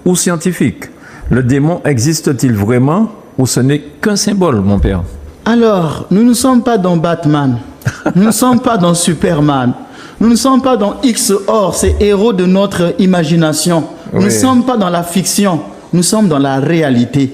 ou scientifique. Le démon existe-t-il vraiment ou ce n'est qu'un symbole, mon père? Alors, nous ne sommes pas dans Batman, nous ne sommes pas dans Superman, nous ne sommes pas dans X-Or, ces héros de notre imagination. Nous ne sommes pas dans la fiction, nous sommes dans la réalité.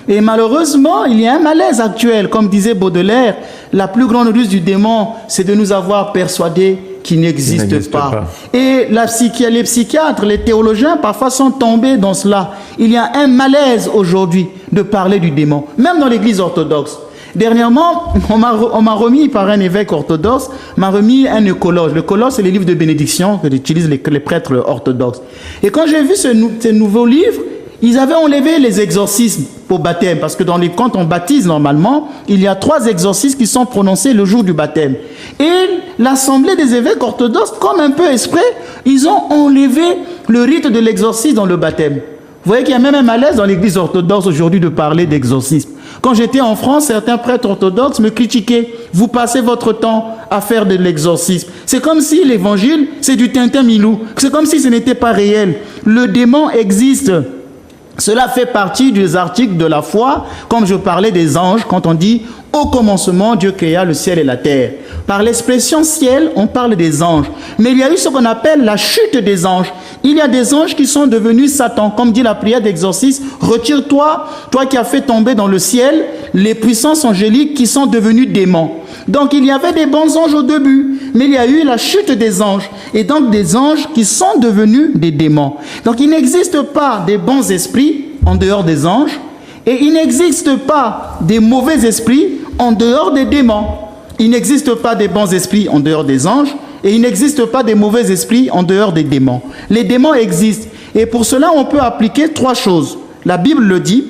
Et malheureusement, il y a un malaise actuel. Comme disait Baudelaire, la plus grande ruse du démon, c'est de nous avoir persuadés qu'il n'existe pas. Et les psychiatres, les théologiens, parfois sont tombés dans cela. Il y a un malaise aujourd'hui de parler du démon, même dans l'église orthodoxe. Dernièrement, on m'a remis par un évêque orthodoxe, m'a remis un écologe. Le cologe, c'est les livres de bénédiction que utilisent les prêtres orthodoxes. Et quand j'ai vu ce nouveau livre, ils avaient enlevé les exorcismes au baptême, parce que quand on baptise normalement, il y a 3 exorcismes qui sont prononcés le jour du baptême. Et l'assemblée des évêques orthodoxes, comme un peu exprès, ils ont enlevé le rite de l'exorcisme dans le baptême. Vous voyez qu'il y a même un malaise dans l'église orthodoxe aujourd'hui de parler d'exorcisme. Quand j'étais en France, certains prêtres orthodoxes me critiquaient. Vous passez votre temps à faire de l'exorcisme. C'est comme si l'évangile, c'est du tintin-milou. C'est comme si ce n'était pas réel. Le démon existe. Cela fait partie des articles de la foi, comme je parlais des anges, quand on dit « Au commencement, Dieu créa le ciel et la terre ». Par l'expression « ciel », on parle des anges. Mais il y a eu ce qu'on appelle la chute des anges. Il y a des anges qui sont devenus Satan. Comme dit la prière d'exorcisme, « Retire-toi, toi qui as fait tomber dans le ciel les puissances angéliques qui sont devenues démons ». Donc il y avait des bons anges au début, mais il y a eu la chute des anges, et donc des anges qui sont devenus des démons. Donc il n'existe pas des bons esprits en dehors des anges, et il n'existe pas des mauvais esprits en dehors des démons. Il n'existe pas des bons esprits en dehors des anges, et il n'existe pas des mauvais esprits en dehors des démons. Les démons existent, et pour cela on peut appliquer 3 choses. La Bible le dit,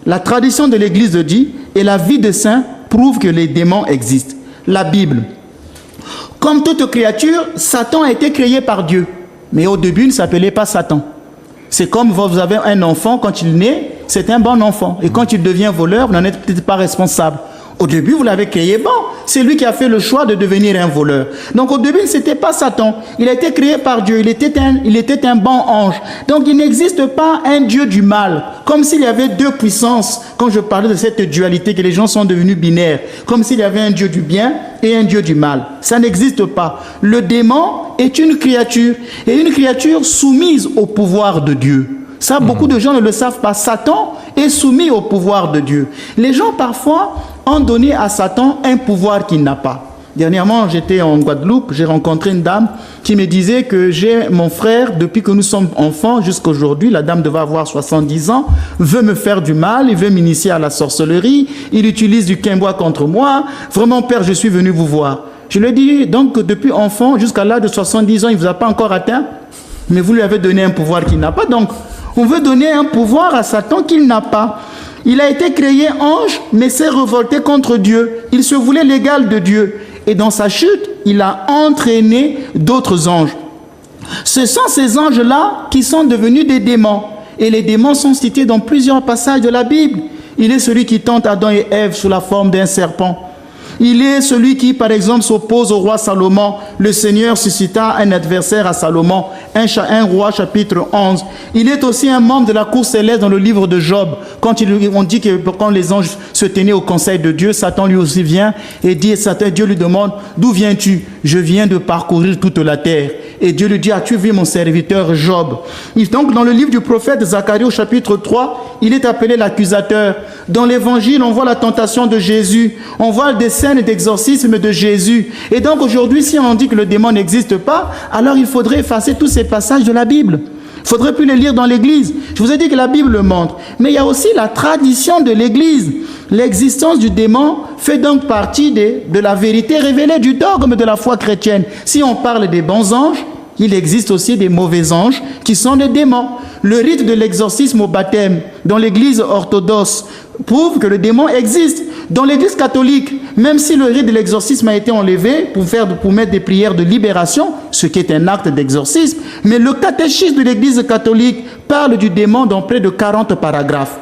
la tradition de l'Église le dit, et la vie des saints prouve que les démons existent. La Bible. Comme toute créature, Satan a été créé par Dieu. Mais au début, il ne s'appelait pas Satan. C'est comme vous avez un enfant, quand il naît, c'est un bon enfant. Et quand il devient voleur, vous n'en êtes peut-être pas responsable. Au début, vous l'avez créé bon. C'est lui qui a fait le choix de devenir un voleur. Donc au début, ce n'était pas Satan. Il a été créé par Dieu. Il était un bon ange. Donc il n'existe pas un Dieu du mal. Comme s'il y avait 2 puissances. Quand je parlais de cette dualité, que les gens sont devenus binaires. Comme s'il y avait un Dieu du bien et un Dieu du mal. Ça n'existe pas. Le démon est une créature. Et une créature soumise au pouvoir de Dieu. Ça, beaucoup de gens ne le savent pas. Satan est soumis au pouvoir de Dieu. Les gens, parfois, ont donné à Satan un pouvoir qu'il n'a pas. Dernièrement, j'étais en Guadeloupe, j'ai rencontré une dame qui me disait que j'ai mon frère, depuis que nous sommes enfants jusqu'à aujourd'hui, la dame devait avoir 70 ans, veut me faire du mal, il veut m'initier à la sorcellerie, il utilise du quimbois contre moi. Vraiment, père, je suis venu vous voir. Je lui ai dit, donc, depuis enfant, jusqu'à l'âge de 70 ans, il ne vous a pas encore atteint, mais vous lui avez donné un pouvoir qu'il n'a pas. Donc, on veut donner un pouvoir à Satan qu'il n'a pas. Il a été créé ange, mais s'est révolté contre Dieu. Il se voulait l'égal de Dieu. Et dans sa chute, il a entraîné d'autres anges. Ce sont ces anges-là qui sont devenus des démons. Et les démons sont cités dans plusieurs passages de la Bible. Il est celui qui tente Adam et Ève sous la forme d'un serpent. Il est celui qui, par exemple, s'oppose au roi Salomon. Le Seigneur suscita un adversaire à Salomon, un roi chapitre 11. Il est aussi un membre de la cour céleste dans le livre de Job. Quand on dit que quand les anges se tenaient au conseil de Dieu, Satan lui aussi vient et dit, Dieu lui demande, d'où viens-tu? Je viens de parcourir toute la terre. Et Dieu lui dit, as-tu vu mon serviteur Job? Donc dans le livre du prophète Zacharie au chapitre 3, il est appelé l'accusateur. Dans l'évangile, on voit la tentation de Jésus. On voit des scènes d'exorcisme de Jésus. Et donc aujourd'hui, si on dit que le démon n'existe pas, alors il faudrait effacer tous ces passages de la Bible. Il ne faudrait plus les lire dans l'Église. Je vous ai dit que la Bible le montre. Mais il y a aussi la tradition de l'Église. L'existence du démon fait donc partie de la vérité révélée du dogme de la foi chrétienne. Si on parle des bons anges, il existe aussi des mauvais anges qui sont des démons. Le rite de l'exorcisme au baptême dans l'Église orthodoxe prouve que le démon existe. Dans l'Église catholique, même si le rite de l'exorcisme a été enlevé pour mettre des prières de libération, ce qui est un acte d'exorcisme, mais le catéchisme de l'Église catholique parle du démon dans près de 40 paragraphes.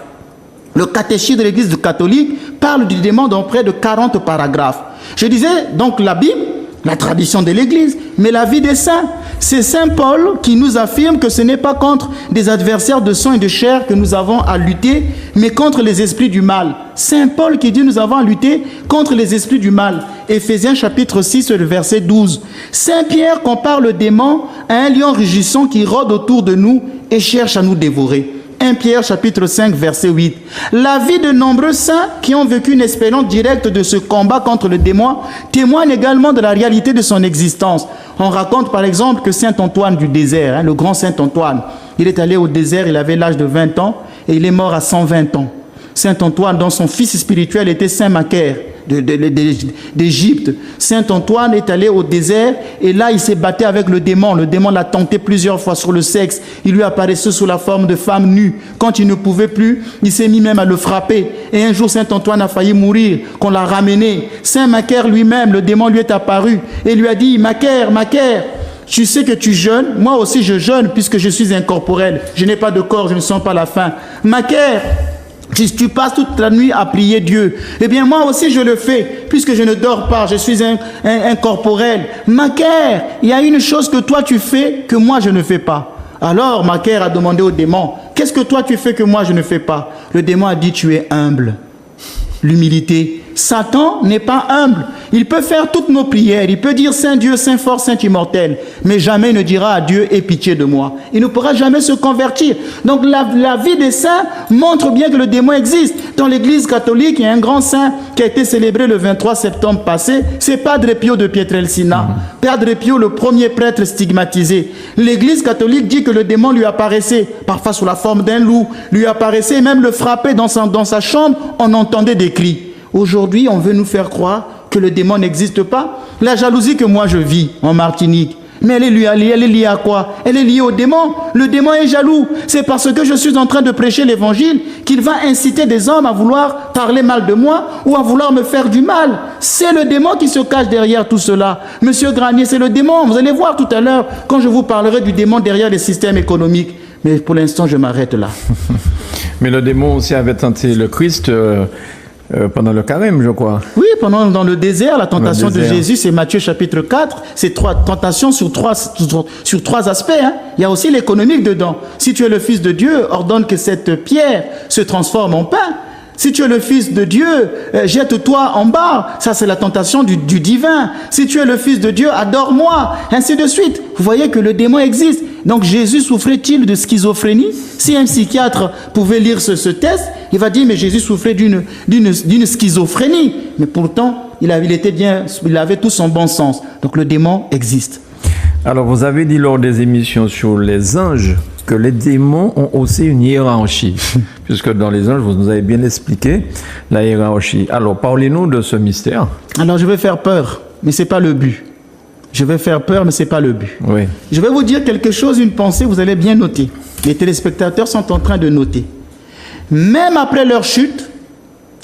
Le catéchisme de l'Église catholique parle du démon dans près de 40 paragraphes. Je disais donc la Bible, la tradition de l'Église, mais la vie des saints. c'est Saint Paul qui nous affirme que ce n'est pas contre des adversaires de sang et de chair que nous avons à lutter, mais contre les esprits du mal. Saint Paul qui dit nous avons à lutter contre les esprits du mal. Éphésiens chapitre 6, le verset 12. Saint Pierre compare le démon à un lion rugissant qui rôde autour de nous et cherche à nous dévorer. 1 Pierre chapitre 5 verset 8. La vie de nombreux saints qui ont vécu une expérience directe de ce combat contre le démon témoigne également de la réalité de son existence. On raconte par exemple que Saint Antoine du désert, le grand Saint Antoine, il est allé au désert, il avait l'âge de 20 ans et il est mort à 120 ans. Saint Antoine, dont son fils spirituel était Saint Macaire d'Égypte. Saint Antoine est allé au désert et là il s'est battu avec le démon. Le démon l'a tenté plusieurs fois sur le sexe. Il lui apparaissait sous la forme de femme nue. Quand il ne pouvait plus, il s'est mis même à le frapper. Et un jour Saint Antoine a failli mourir, qu'on l'a ramené. Saint Macaire lui-même, le démon lui est apparu et lui a dit: Macaire, Macaire, tu sais que tu jeûnes, moi aussi je jeûne puisque je suis incorporel. Je n'ai pas de corps, je ne sens pas la faim. Macaire, tu passes toute la nuit à prier Dieu. Eh bien, moi aussi, je le fais, puisque je ne dors pas, je suis incorporel. Macaire, il y a une chose que toi tu fais que moi je ne fais pas. Alors, Macaire a demandé au démon: qu'est-ce que toi tu fais que moi je ne fais pas? Le démon a dit: tu es humble. L'humilité. Satan n'est pas humble. Il peut faire toutes nos prières. Il peut dire Saint Dieu, Saint fort, Saint immortel. Mais jamais il ne dira à Dieu: aie pitié de moi. Il ne pourra jamais se convertir. Donc la vie des saints montre bien que le démon existe. Dans l'église catholique, il y a un grand saint qui a été célébré le 23 septembre passé. C'est Padre Pio de Pietrelcina. Padre Pio, le premier prêtre stigmatisé. L'église catholique dit que le démon lui apparaissait, parfois sous la forme d'un loup, lui apparaissait et même le frappait dans sa chambre. On entendait des cris. Aujourd'hui, on veut nous faire croire que le démon n'existe pas. La jalousie que moi je vis en Martinique, mais elle est liée à quoi? Elle est liée au démon. Le démon est jaloux. C'est parce que je suis en train de prêcher l'évangile qu'il va inciter des hommes à vouloir parler mal de moi ou à vouloir me faire du mal. C'est le démon qui se cache derrière tout cela. Monsieur Granier, c'est le démon. Vous allez voir tout à l'heure quand je vous parlerai du démon derrière les systèmes économiques. Mais pour l'instant, je m'arrête là. Mais le démon aussi avait tenté le Christ pendant le carême, je crois. Oui, dans le désert, la tentation de Jésus, c'est Matthieu chapitre 4. C'est tentation sur trois aspects. Hein. Il y a aussi l'économique dedans. Si tu es le Fils de Dieu, ordonne que cette pierre se transforme en pain. Si tu es le Fils de Dieu, jette-toi en bas. Ça, c'est la tentation du divin. Si tu es le Fils de Dieu, adore-moi. Ainsi de suite. Vous voyez que le démon existe. Donc, Jésus souffrait-il de schizophrénie? Si un psychiatre pouvait lire ce test, il va dire, mais Jésus souffrait d'une schizophrénie. Mais pourtant, il avait tout son bon sens. Donc, le démon existe. Alors, vous avez dit lors des émissions sur les anges que les démons ont aussi une hiérarchie, puisque dans les anges, vous nous avez bien expliqué la hiérarchie. Alors, parlez-nous de ce mystère. Alors, je vais faire peur, mais ce n'est pas le but. Je vais faire peur, mais ce n'est pas le but. Oui. Je vais vous dire quelque chose, une pensée, vous allez bien noter. Les téléspectateurs sont en train de noter. Même après leur chute,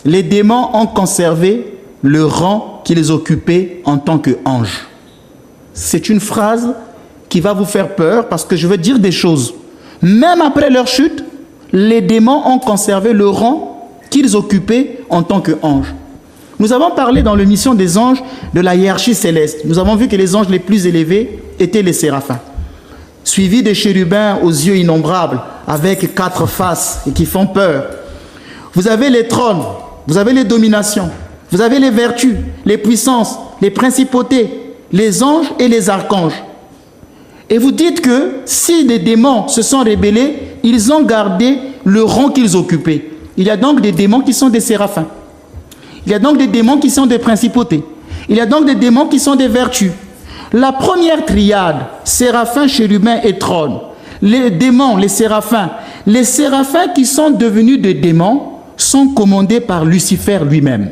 les démons ont conservé le rang qu'ils occupaient en tant qu'anges. C'est une phrase qui va vous faire peur parce que je vais dire des choses. Même après leur chute, les démons ont conservé le rang qu'ils occupaient en tant qu'anges. Nous avons parlé dans l'émission des anges de la hiérarchie céleste. Nous avons vu que les anges les plus élevés étaient les séraphins, suivis des chérubins aux yeux innombrables, avec 4 faces et qui font peur. Vous avez les trônes, vous avez les dominations, vous avez les vertus, les puissances, les principautés, les anges et les archanges. Et vous dites que si des démons se sont rebellés, ils ont gardé le rang qu'ils occupaient. Il y a donc des démons qui sont des séraphins. Il y a donc des démons qui sont des principautés. Il y a donc des démons qui sont des vertus. La première triade, séraphins, chérubins et trônes. Les démons, les séraphins qui sont devenus des démons sont commandés par Lucifer lui-même.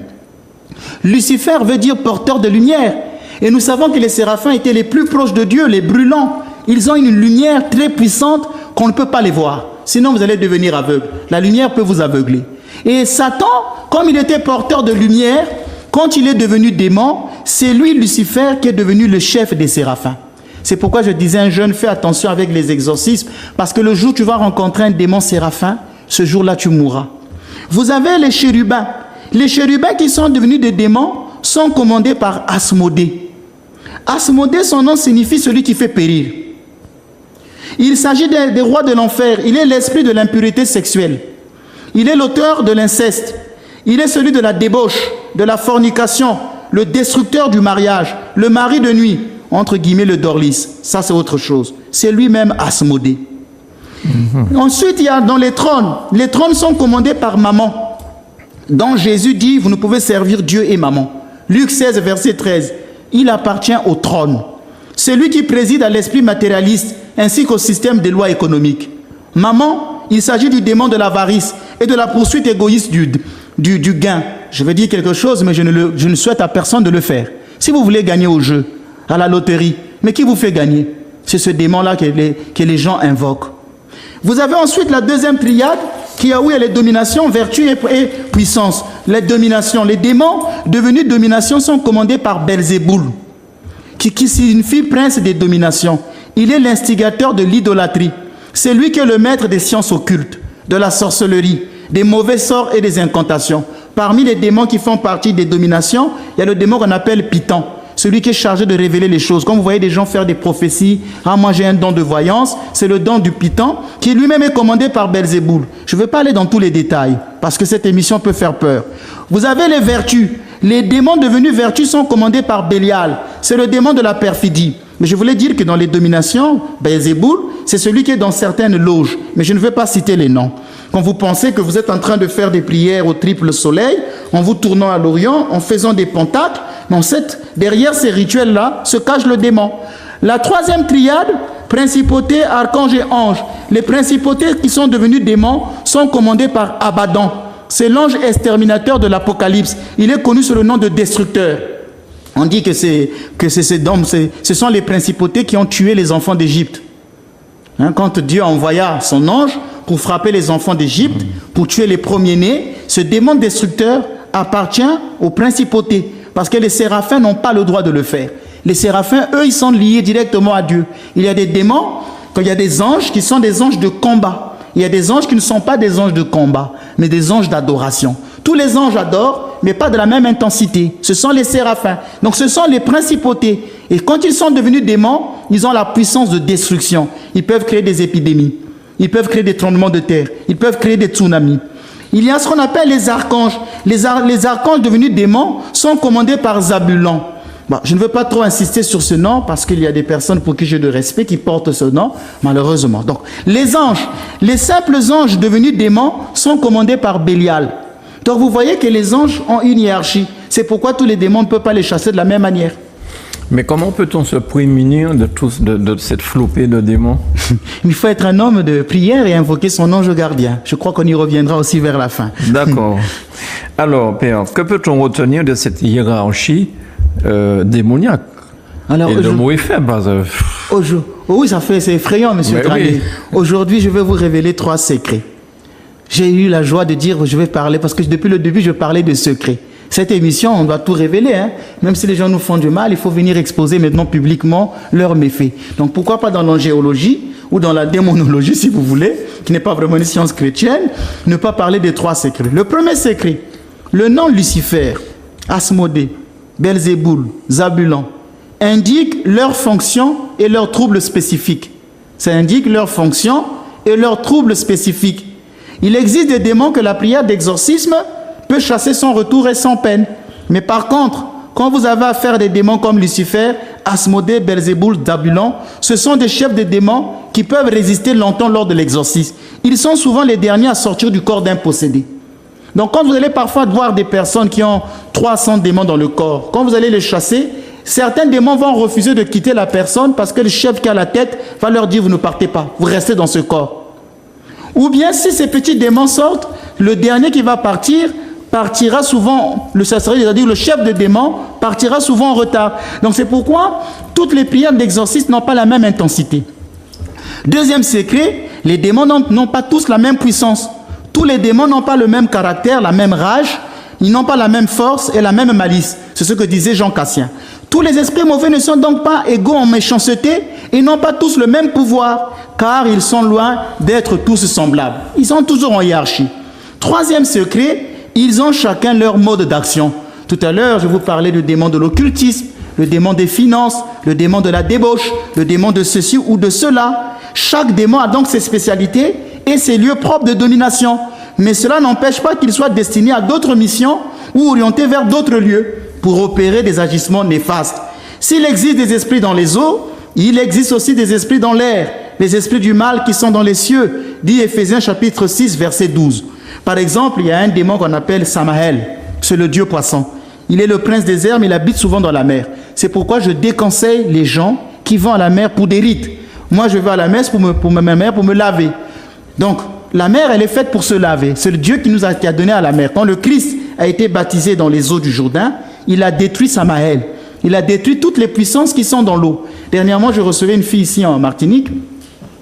Lucifer veut dire porteur de lumière. Et nous savons que les séraphins étaient les plus proches de Dieu, les brûlants. Ils ont une lumière très puissante qu'on ne peut pas les voir. Sinon, vous allez devenir aveugle. La lumière peut vous aveugler. Et Satan, comme il était porteur de lumière, quand il est devenu démon, c'est lui, Lucifer, qui est devenu le chef des séraphins. C'est pourquoi je disais à un jeune, fais attention avec les exorcismes, parce que le jour où tu vas rencontrer un démon séraphin, ce jour-là, tu mourras. Vous avez les chérubins. Les chérubins qui sont devenus des démons sont commandés par Asmodée. Asmodée, son nom signifie celui qui fait périr. Il s'agit des rois de l'enfer. Il est l'esprit de l'impurité sexuelle. Il est l'auteur de l'inceste. Il est celui de la débauche, de la fornication, le destructeur du mariage, le mari de nuit, entre guillemets le Dorlis. Ça, c'est autre chose. C'est lui-même Asmodée. Ensuite, il y a dans les trônes sont commandés par maman. Dans Jésus dit, vous ne pouvez servir Dieu et maman. Luc 16, verset 13. Il appartient au trône. C'est lui qui préside à l'esprit matérialiste ainsi qu'au système des lois économiques. Maman, il s'agit du démon de l'avarice et de la poursuite égoïste du gain. Je vais dire quelque chose, mais je ne souhaite à personne de le faire. Si vous voulez gagner au jeu, à la loterie, mais qui vous fait gagner? C'est ce démon-là que les gens invoquent. Vous avez ensuite la deuxième triade, où il y a les dominations, vertu et puissance. Les dominations, les démons devenus domination sont commandés par Belzéboul, qui signifie prince des dominations. Il est l'instigateur de l'idolâtrie. C'est lui qui est le maître des sciences occultes, de la sorcellerie, des mauvais sorts et des incantations. Parmi les démons qui font partie des dominations, il y a le démon qu'on appelle Python, celui qui est chargé de révéler les choses. Quand vous voyez des gens faire des prophéties, « Ah, moi j'ai un don de voyance », c'est le don du Python, qui lui-même est commandé par Belzéboul. Je ne vais pas aller dans tous les détails, parce que cette émission peut faire peur. Vous avez les vertus. Les démons devenus vertus sont commandés par Bélial. C'est le démon de la perfidie. Mais je voulais dire que dans les dominations, Belzéboul, c'est celui qui est dans certaines loges. Mais je ne vais pas citer les noms. Quand vous pensez que vous êtes en train de faire des prières au triple soleil, en vous tournant à l'Orient, en faisant des pentacles, derrière ces rituels-là se cache le démon. La troisième triade, principauté, archange et ange. Les principautés qui sont devenues démons sont commandées par Abaddon. C'est l'ange exterminateur de l'Apocalypse. Il est connu sous le nom de destructeur. On dit que ce sont les principautés qui ont tué les enfants d'Égypte. Quand Dieu envoya son ange pour frapper les enfants d'Égypte, pour tuer les premiers-nés, ce démon destructeur appartient aux principautés. Parce que les séraphins n'ont pas le droit de le faire. Les séraphins, eux, ils sont liés directement à Dieu. Il y a des démons, quand il y a des anges qui sont des anges de combat. Il y a des anges qui ne sont pas des anges de combat, mais des anges d'adoration. Tous les anges adorent, mais pas de la même intensité. Ce sont les séraphins. Donc ce sont les principautés. Et quand ils sont devenus démons, ils ont la puissance de destruction. Ils peuvent créer des épidémies. Ils peuvent créer des tremblements de terre. Ils peuvent créer des tsunamis. Il y a ce qu'on appelle les archanges. Les archanges devenus démons sont commandés par Zabulon. Bon, je ne veux pas trop insister sur ce nom parce qu'il y a des personnes pour qui j'ai de respect qui portent ce nom, malheureusement. Donc, les anges, les simples anges devenus démons sont commandés par Bélial. Donc, vous voyez que les anges ont une hiérarchie. C'est pourquoi tous les démons ne peuvent pas les chasser de la même manière. Mais comment peut-on se prémunir de cette flopée de démons? Il faut être un homme de prière et invoquer son ange gardien. Je crois qu'on y reviendra aussi vers la fin. D'accord. Alors, Père, que peut-on retenir de cette hiérarchie démoniaque? Alors, et le mot est faible. Oui, c'est effrayant, monsieur Trané. Oui. Aujourd'hui, je vais vous révéler 3 secrets. J'ai eu la joie de dire, je vais parler, parce que depuis le début, je parlais de secrets. Cette émission, on doit tout révéler. Même si les gens nous font du mal, il faut venir exposer maintenant publiquement leurs méfaits. Donc pourquoi pas dans l'angéologie ou dans la démonologie, si vous voulez, qui n'est pas vraiment une science chrétienne, ne pas parler des 3 secrets. Le premier secret, le nom Lucifer, Asmodée, Belzéboul, Zabulon, indique leurs fonctions et leurs troubles spécifiques. Ça indique leurs fonctions et leurs troubles spécifiques. Il existe des démons que la prière d'exorcisme peut chasser sans retour et sans peine. Mais par contre, quand vous avez affaire à des démons comme Lucifer, Asmodée, Belzéboul, Zabulon, ce sont des chefs de démons qui peuvent résister longtemps lors de l'exorcisme. Ils sont souvent les derniers à sortir du corps d'un possédé. Donc quand vous allez parfois voir des personnes qui ont 300 démons dans le corps, quand vous allez les chasser, certains démons vont refuser de quitter la personne parce que le chef qui a la tête va leur dire « vous ne partez pas, vous restez dans ce corps ». Ou bien si ces petits démons sortent, le dernier qui va partir partira souvent, c'est-à-dire le chef de démon partira souvent en retard. Donc c'est pourquoi toutes les prières d'exorcisme n'ont pas la même intensité. Deuxième secret, les démons n'ont pas tous la même puissance. Tous les démons n'ont pas le même caractère, la même rage, ils n'ont pas la même force et la même malice. C'est ce que disait Jean Cassien. Tous les esprits mauvais ne sont donc pas égaux en méchanceté et n'ont pas tous le même pouvoir, car ils sont loin d'être tous semblables. Ils sont toujours en hiérarchie. Troisième secret, ils ont chacun leur mode d'action. Tout à l'heure, je vous parlais du démon de l'occultisme, le démon des finances, le démon de la débauche, le démon de ceci ou de cela. Chaque démon a donc ses spécialités et ses lieux propres de domination. Mais cela n'empêche pas qu'il soit destiné à d'autres missions ou orienté vers d'autres lieux pour opérer des agissements néfastes. S'il existe des esprits dans les eaux, il existe aussi des esprits dans l'air, les esprits du mal qui sont dans les cieux, dit Éphésiens chapitre 6, verset 12. Par exemple, il y a un démon qu'on appelle Samaël, c'est le dieu poisson. Il est le prince des airs, mais il habite souvent dans la mer. C'est pourquoi je déconseille les gens qui vont à la mer pour des rites. Moi, je vais à la messe pour me laver. Donc, la mer, elle est faite pour se laver. C'est le Dieu qui a donné à la mer. Quand le Christ a été baptisé dans les eaux du Jourdain, il a détruit Samaël. Il a détruit toutes les puissances qui sont dans l'eau. Dernièrement, je recevais une fille ici en Martinique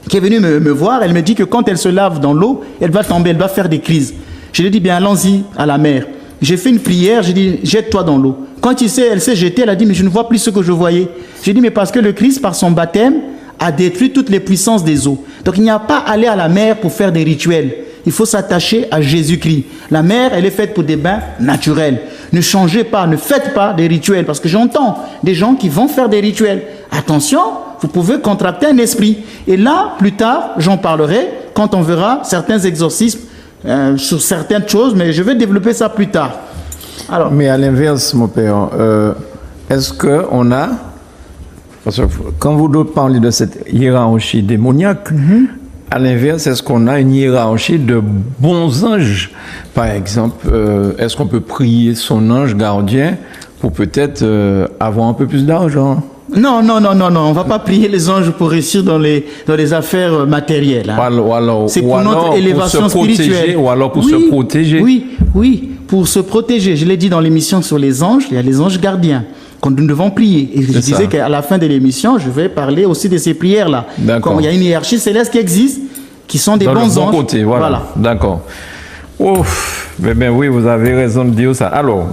qui est venue me voir. Elle me dit que quand elle se lave dans l'eau, elle va tomber, elle va faire des crises. Je lui ai dit, bien, allons-y à la mer. J'ai fait une prière, j'ai dit, jette-toi dans l'eau. Quand elle s'est jetée, elle a dit, mais je ne vois plus ce que je voyais. J'ai dit, mais parce que le Christ, par son baptême, a détruit toutes les puissances des eaux. Donc il n'y a pas à aller à la mer pour faire des rituels. Il faut s'attacher à Jésus-Christ. La mer, elle est faite pour des bains naturels. Ne changez pas, ne faites pas des rituels. Parce que j'entends des gens qui vont faire des rituels. Attention, vous pouvez contracter un esprit. Et là, plus tard, j'en parlerai quand on verra certains exorcismes sur certaines choses. Mais je vais développer ça plus tard. Alors, mais à l'inverse, mon père, est-ce qu'on a... Parce que quand vous parlez de cette hiérarchie démoniaque, à l'inverse, est-ce qu'on a une hiérarchie de bons anges? Par exemple, est-ce qu'on peut prier son ange gardien pour peut-être avoir un peu plus d'argent? Non, on ne va pas prier les anges pour réussir dans les affaires matérielles. Hein. C'est pour notre élévation spirituelle. Ou alors pour se protéger. Oui, pour se protéger. Je l'ai dit dans l'émission sur les anges, il y a les anges gardiens qu'on nous devons prier. Et je disais qu'à la fin de l'émission, je vais parler aussi de ces prières-là. Comme il y a une hiérarchie céleste qui existe, qui sont des dans bons le bon anges. Côté, voilà. D'accord. Ouf, ben oui, vous avez raison de dire ça. Alors,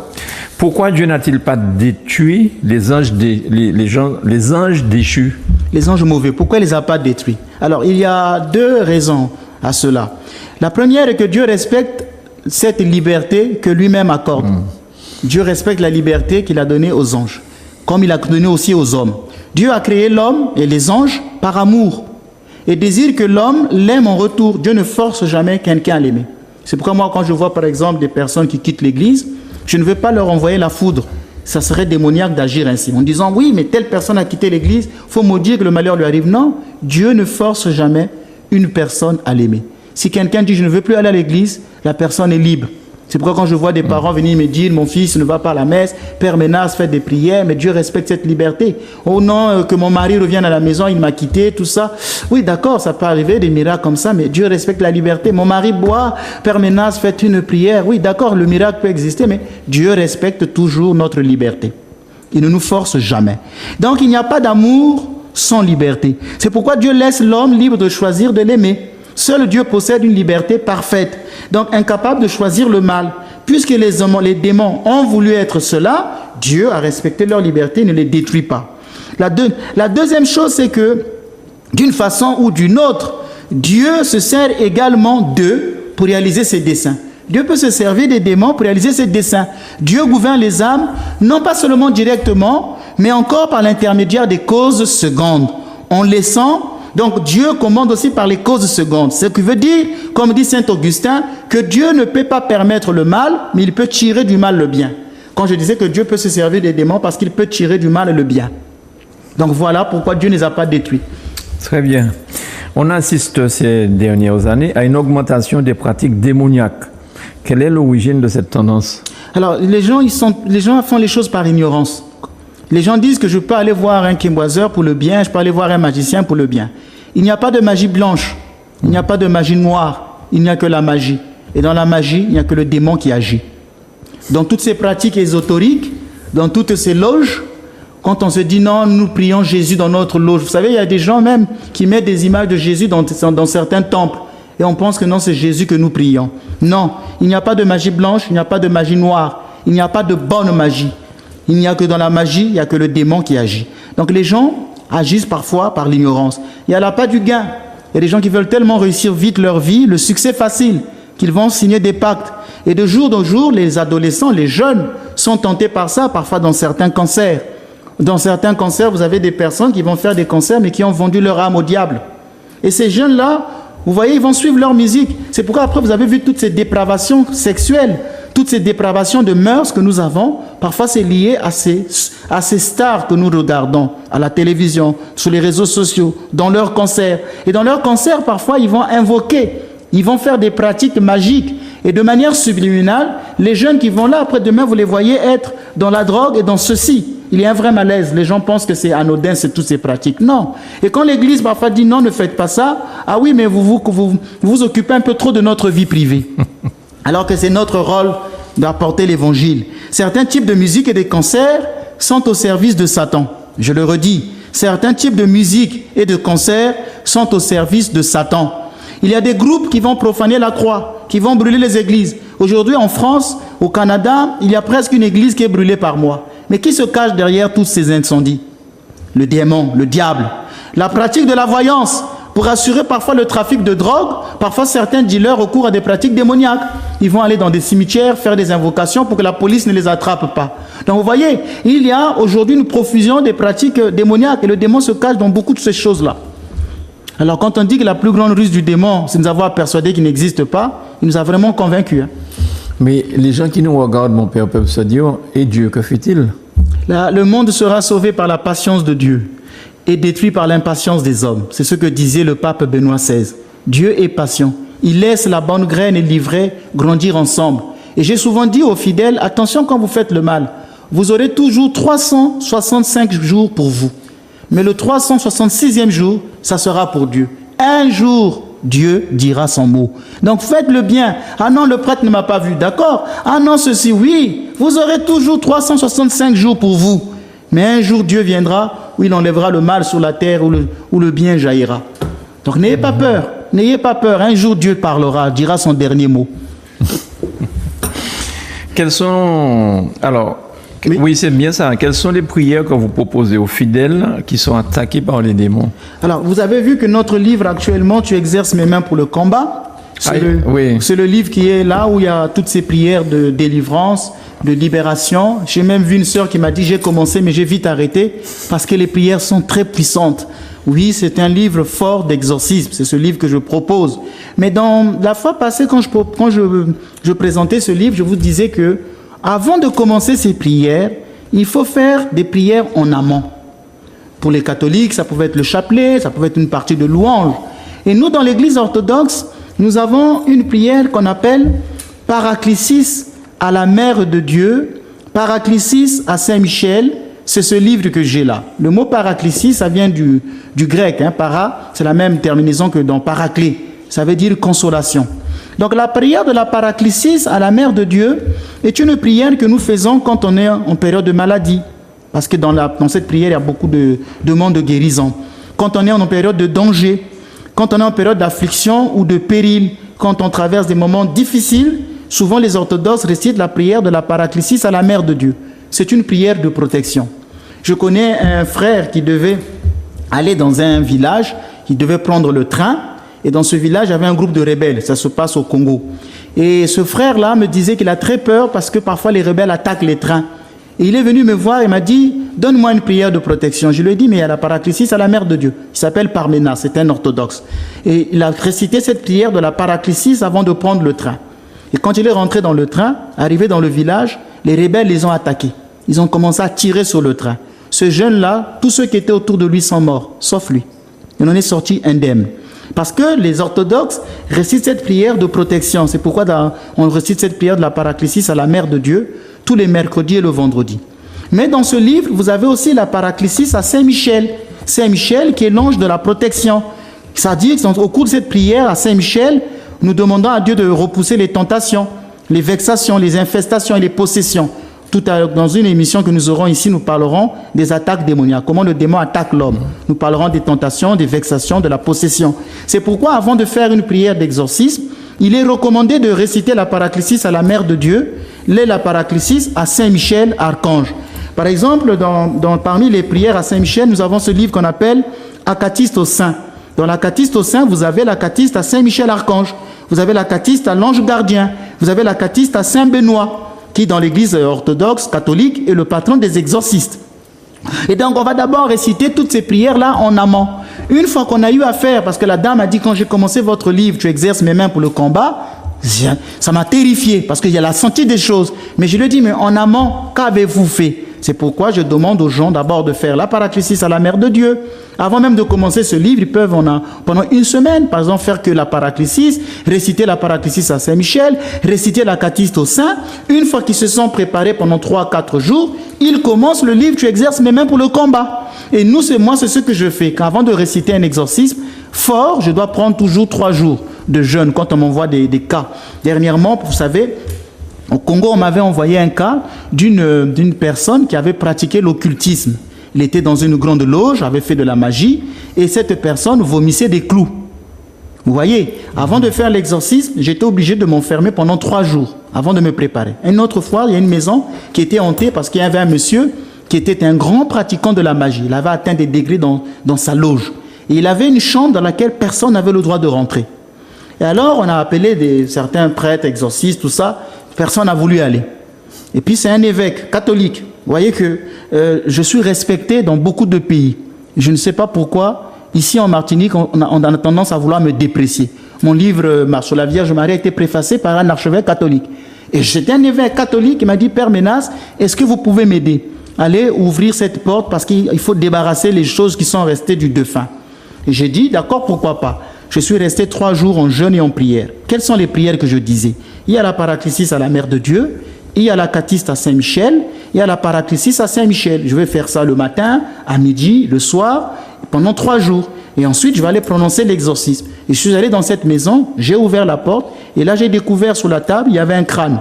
pourquoi Dieu n'a-t-il pas détruit les anges, les anges déchus? Les anges mauvais, pourquoi il ne les a pas détruits? Alors, il y a deux raisons à cela. La première est que Dieu respecte cette liberté que lui-même accorde. Dieu respecte la liberté qu'il a donnée aux anges, comme il a donné aussi aux hommes. Dieu a créé l'homme et les anges par amour et désire que l'homme l'aime en retour. Dieu ne force jamais quelqu'un à l'aimer. C'est pourquoi moi, quand je vois par exemple des personnes qui quittent l'église, je ne veux pas leur envoyer la foudre. Ça serait démoniaque d'agir ainsi, en disant oui, mais telle personne a quitté l'église, il faut maudire que le malheur lui arrive. Non, Dieu ne force jamais une personne à l'aimer. Si quelqu'un dit je ne veux plus aller à l'église, la personne est libre. C'est pourquoi quand je vois des parents venir me dire mon fils ne va pas à la messe, Père Ménas fait des prières, mais Dieu respecte cette liberté. Oh non, que mon mari revienne à la maison, il m'a quitté, tout ça. Oui, d'accord, ça peut arriver, des miracles comme ça, mais Dieu respecte la liberté. Mon mari boit, Père Ménas fait une prière. Oui, d'accord, le miracle peut exister, mais Dieu respecte toujours notre liberté. Il ne nous force jamais. Donc il n'y a pas d'amour sans liberté. C'est pourquoi Dieu laisse l'homme libre de choisir de l'aimer. Seul Dieu possède une liberté parfaite, donc incapable de choisir le mal. Puisque les démons ont voulu être cela, Dieu a respecté leur liberté et ne les détruit pas. La deuxième chose, c'est que, d'une façon ou d'une autre, Dieu se sert également d'eux pour réaliser ses desseins. Dieu peut se servir des démons pour réaliser ses desseins. Dieu gouverne les âmes, non pas seulement directement, mais encore par l'intermédiaire des causes secondes, en laissant... Donc Dieu commande aussi par les causes secondes. Ce qui veut dire, comme dit saint Augustin, que Dieu ne peut pas permettre le mal, mais il peut tirer du mal le bien. Quand je disais que Dieu peut se servir des démons parce qu'il peut tirer du mal le bien. Donc voilà pourquoi Dieu ne les a pas détruits. Très bien. On assiste ces dernières années à une augmentation des pratiques démoniaques. Quelle est l'origine de cette tendance? Alors les gens font les choses par ignorance. Les gens disent que je peux aller voir un quimboiseur pour le bien, je peux aller voir un magicien pour le bien. Il n'y a pas de magie blanche, il n'y a pas de magie noire, il n'y a que la magie. Et dans la magie, il n'y a que le démon qui agit. Dans toutes ces pratiques ésotériques, dans toutes ces loges, quand on se dit non, nous prions Jésus dans notre loge. Vous savez, il y a des gens même qui mettent des images de Jésus dans certains temples. Et on pense que non, c'est Jésus que nous prions. Non, il n'y a pas de magie blanche, il n'y a pas de magie noire, il n'y a pas de bonne magie. Il n'y a que dans la magie, il n'y a que le démon qui agit. Donc les gens agissent parfois par l'ignorance. Il n'y a là pas du gain. Il y a des gens qui veulent tellement réussir vite leur vie, le succès facile, qu'ils vont signer des pactes. Et de jour en jour, les adolescents, les jeunes sont tentés par ça, parfois dans certains cancers. Dans certains concerts, vous avez des personnes qui vont faire des concerts, mais qui ont vendu leur âme au diable. Et ces jeunes-là, vous voyez, ils vont suivre leur musique. C'est pourquoi après, vous avez vu toutes ces dépravations sexuelles, toutes ces dépravations de mœurs que nous avons. Parfois, c'est lié à ces stars que nous regardons à la télévision, sur les réseaux sociaux, dans leurs concerts. Et dans leurs concerts, parfois, ils vont invoquer, ils vont faire des pratiques magiques. Et de manière subliminale, les jeunes qui vont là, après-demain, vous les voyez être dans la drogue et dans ceci. Il y a un vrai malaise. Les gens pensent que c'est anodin, c'est toutes ces pratiques. Non. Et quand l'Église parfois dit non, ne faites pas ça, ah oui, mais vous occupez un peu trop de notre vie privée. Alors que c'est notre rôle d'apporter l'Évangile. Certains types de musique et de concerts sont au service de Satan. Je le redis, certains types de musique et de concerts sont au service de Satan. Il y a des groupes qui vont profaner la croix, qui vont brûler les églises. Aujourd'hui, en France, au Canada, il y a presque une église qui est brûlée par mois. Mais qui se cache derrière tous ces incendies? Le démon, le diable. La pratique de la voyance pour assurer parfois le trafic de drogue. Parfois, certains dealers recourent à des pratiques démoniaques. Ils vont aller dans des cimetières, faire des invocations pour que la police ne les attrape pas. Donc, vous voyez, il y a aujourd'hui une profusion des pratiques démoniaques et le démon se cache dans beaucoup de ces choses-là. Alors, quand on dit que la plus grande ruse du démon, c'est de nous avoir persuadés qu'il n'existe pas, il nous a vraiment convaincus. Mais les gens qui nous regardent, mon père, peuvent se dire, et Dieu, que fait-il? Le monde sera sauvé par la patience de Dieu et détruit par l'impatience des hommes. C'est ce que disait le pape Benoît XVI. Dieu est patient. Il laisse la bonne graine et l'ivraie grandir ensemble. Et j'ai souvent dit aux fidèles, attention quand vous faites le mal, vous aurez toujours 365 jours pour vous. Mais le 366e jour, ça sera pour Dieu. Un jour, Dieu dira son mot. Donc faites le bien. Ah non, le prêtre ne m'a pas vu. D'accord. Ah non, ceci, oui. Vous aurez toujours 365 jours pour vous. Mais un jour, Dieu viendra où il enlèvera le mal sur la terre, où le bien jaillira. Donc n'ayez pas peur. N'ayez pas peur. Un jour, Dieu parlera, dira son dernier mot. Quels sont... Alors, oui, c'est bien ça. Quelles sont les prières que vous proposez aux fidèles qui sont attaqués par les démons? Alors, vous avez vu que notre livre actuellement, Tu exerces mes mains pour le combat. C'est le livre qui est là où il y a toutes ces prières de délivrance, de libération. J'ai même vu une sœur qui m'a dit, j'ai commencé, mais j'ai vite arrêté parce que les prières sont très puissantes. Oui, c'est un livre fort d'exorcisme. C'est ce livre que je propose. Mais dans la fois passée, quand je présentais ce livre, je vous disais que avant de commencer ces prières, il faut faire des prières en amont. Pour les catholiques, ça pouvait être le chapelet, ça pouvait être une partie de louange. Et nous, dans l'Église orthodoxe, nous avons une prière qu'on appelle Paraclésis à la Mère de Dieu, Paraclésis à Saint-Michel. C'est ce livre que j'ai là. Le mot Paraclésis, ça vient du grec. Para, c'est la même terminaison que dans Paraclé. Ça veut dire consolation. Donc la prière de la Paraclésis à la Mère de Dieu est une prière que nous faisons quand on est en période de maladie. Parce que dans cette prière, il y a beaucoup de demandes de guérison. Quand on est en période de danger, quand on est en période d'affliction ou de péril, quand on traverse des moments difficiles, souvent les orthodoxes récitent la prière de la Paraclésis à la Mère de Dieu. C'est une prière de protection. Je connais un frère qui devait aller dans un village, il devait prendre le train. Et dans ce village, il y avait un groupe de rebelles. Ça se passe au Congo. Et ce frère-là me disait qu'il a très peur parce que parfois les rebelles attaquent les trains. Et il est venu me voir et m'a dit, donne-moi une prière de protection. Je lui ai dit, mais il y a la Paraclésis à la Mère de Dieu. Il s'appelle Parménas, c'est un orthodoxe. Et il a récité cette prière de la Paraclésis avant de prendre le train. Et quand il est rentré dans le train, arrivé dans le village, les rebelles les ont attaqués. Ils ont commencé à tirer sur le train. Ce jeune-là, tous ceux qui étaient autour de lui sont morts, sauf lui. Il en est sorti indemne. Parce que les orthodoxes récitent cette prière de protection. C'est pourquoi on récite cette prière de la Paraclésis à la Mère de Dieu tous les mercredis et le vendredi. Mais dans ce livre, vous avez aussi la Paraclésis à Saint-Michel. Saint-Michel qui est l'ange de la protection. C'est-à-dire qu'au cours de cette prière à Saint-Michel, nous demandons à Dieu de repousser les tentations, les vexations, les infestations et les possessions. Dans une émission que nous aurons ici, nous parlerons des attaques démoniaques, comment le démon attaque l'homme. Nous parlerons des tentations, des vexations, de la possession. C'est pourquoi, avant de faire une prière d'exorcisme, il est recommandé de réciter la Paraclésis à la Mère de Dieu, la Paraclésis à Saint-Michel, archange. Par exemple, parmi les prières à Saint-Michel, nous avons ce livre qu'on appelle Acatiste aux saints. Dans l'Acatiste aux saints, vous avez l'Acatiste à Saint-Michel, archange. Vous avez l'Acatiste à l'ange gardien. Vous avez l'Acatiste à Saint-Benoît, qui dans l'église orthodoxe, catholique, est le patron des exorcistes. Et donc, on va d'abord réciter toutes ces prières-là en amont. Une fois qu'on a eu à faire, parce que la dame a dit, quand j'ai commencé votre livre, tu exerces mes mains pour le combat, ça m'a terrifié, parce qu'il y a la senti des choses. Mais je lui ai dit, mais en amont, qu'avez-vous fait? C'est pourquoi je demande aux gens d'abord de faire la paraclésis à la Mère de Dieu. Avant même de commencer ce livre, ils peuvent, pendant une semaine, par exemple, faire que la paraclésis, réciter la paraclésis à Saint-Michel, réciter la catiste au Saint. Une fois qu'ils se sont préparés pendant 3-4 jours, ils commencent le livre, tu exerces mes mains pour le combat. Et moi, c'est ce que je fais. Qu'avant de réciter un exorcisme fort, je dois prendre toujours 3 jours de jeûne quand on m'envoie des cas. Dernièrement, vous savez, au Congo, on m'avait envoyé un cas d'une personne qui avait pratiqué l'occultisme. Il était dans une grande loge, avait fait de la magie, et cette personne vomissait des clous. Vous voyez, avant de faire l'exorcisme, j'étais obligé de m'enfermer pendant 3 jours, avant de me préparer. Une autre fois, il y a une maison qui était hantée parce qu'il y avait un monsieur qui était un grand pratiquant de la magie. Il avait atteint des degrés dans sa loge. Et il avait une chambre dans laquelle personne n'avait le droit de rentrer. Et alors, on a appelé certains prêtres, exorcistes, tout ça. Personne n'a voulu aller. Et puis, c'est un évêque catholique. Vous voyez que je suis respecté dans beaucoup de pays. Je ne sais pas pourquoi, ici en Martinique, on a tendance à vouloir me déprécier. Mon livre sur la Vierge Marie a été préfacé par un archevêque catholique. Et c'était un évêque catholique qui m'a dit, Père Ménas, est-ce que vous pouvez m'aider? Allez ouvrir cette porte parce qu'il faut débarrasser les choses qui sont restées du défunt. Et j'ai dit, d'accord, pourquoi pas. Je suis resté 3 jours en jeûne et en prière. Quelles sont les prières que je disais? Il y a la paraclésis à la Mère de Dieu, il y a la catiste à Saint-Michel, il y a la paraclésis à Saint-Michel. Je vais faire ça le matin, à midi, le soir, pendant 3 jours. Et ensuite, je vais aller prononcer l'exorcisme. Et je suis allé dans cette maison, j'ai ouvert la porte, et là, j'ai découvert sous la table, il y avait un crâne.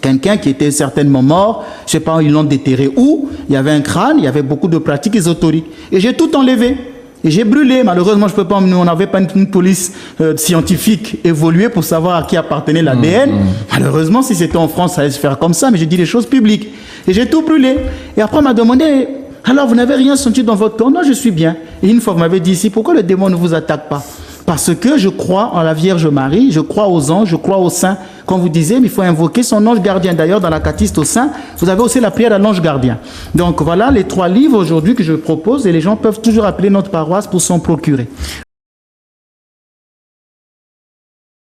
Quelqu'un qui était certainement mort, je ne sais pas, ils l'ont déterré où, il y avait un crâne, il y avait beaucoup de pratiques ésotériques. Et j'ai tout enlevé. Et j'ai brûlé. Malheureusement, je peux pas, on n'avait pas une police scientifique évoluée pour savoir à qui appartenait l'ADN. Malheureusement, si c'était en France, ça allait se faire comme ça, mais j'ai dit les choses publiques. Et j'ai tout brûlé. Et après, on m'a demandé, alors vous n'avez rien senti dans votre corps? Non, je suis bien. Et une fois, vous m'avez dit ici, pourquoi le démon ne vous attaque pas? Parce que je crois en la Vierge Marie, je crois aux anges, je crois aux saints. Comme vous disiez, il faut invoquer son ange gardien. D'ailleurs, dans la catiste aux saints, vous avez aussi la prière à l'ange gardien. Donc voilà les 3 livres aujourd'hui que je propose et les gens peuvent toujours appeler notre paroisse pour s'en procurer.